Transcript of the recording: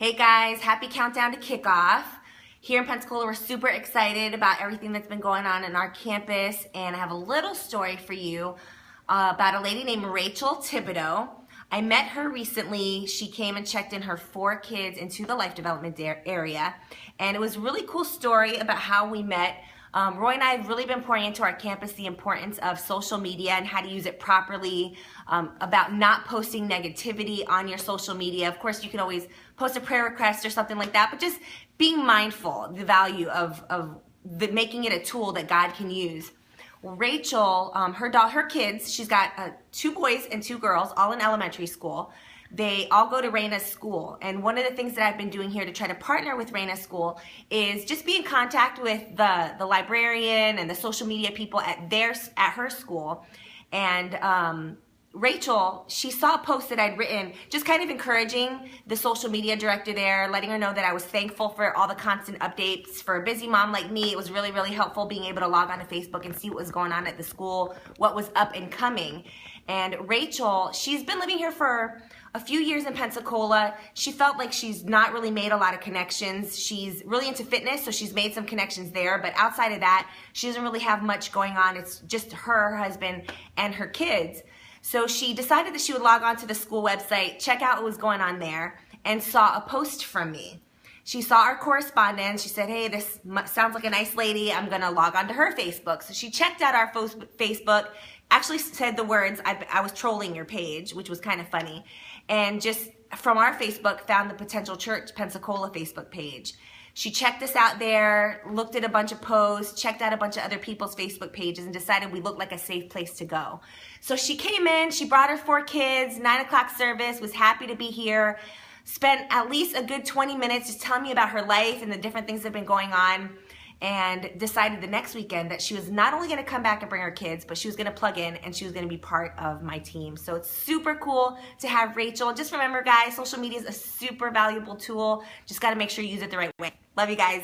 Hey guys, happy countdown to kickoff. Here in Pensacola, we're super excited about everything that's been going on in our campus, and I have a little story for you about a lady named Rachel Thibodeau. I met her recently. She came and checked in her 4 kids into the life development area, and it was a really cool story about how we met. Roy and I have really been pouring into our campus the importance of social media and how to use it properly, about not posting negativity on your social media. Of course, you can always post a prayer request or something like that, but just being mindful the value of making it a tool that God can use. Well, Rachel, her kids, she's got 2 boys and 2 girls, all in elementary school. They all go to Raina's school, and one of the things that I've been doing here to try to partner with Raina's school is just be in contact with the librarian and the social media people at her school. And Rachel, she saw a post that I'd written just kind of encouraging the social media director there, letting her know that I was thankful for all the constant updates. For a busy mom like me, it was really, really helpful being able to log on to Facebook and see what was going on at the school, what was up and coming. And Rachel, she's been living here for a few years in Pensacola. She felt like she's not really made a lot of connections. She's really into fitness, so she's made some connections there, but outside of that, she doesn't really have much going on. It's just her husband and her kids. So she decided that she would log on to the school website, check out what was going on there, and saw a post from me. She saw our correspondence. She said, hey, this sounds like a nice lady. I'm going to log on to her Facebook. So she checked out our Facebook, actually said the words, I was trolling your page, which was kind of funny, and just from our Facebook found the Potential Church Pensacola Facebook page. She checked us out there, looked at a bunch of posts, checked out a bunch of other people's Facebook pages, and decided we looked like a safe place to go. So she came in, she brought her 4 kids, 9 o'clock service, was happy to be here, spent at least a good 20 minutes just telling me about her life and the different things that have been going on, and decided the next weekend that she was not only going to come back and bring her kids, but she was going to plug in and she was going to be part of my team. So it's super cool to have Rachel. Just remember, guys, social media is a super valuable tool. Just got to make sure you use it the right way. Love you guys.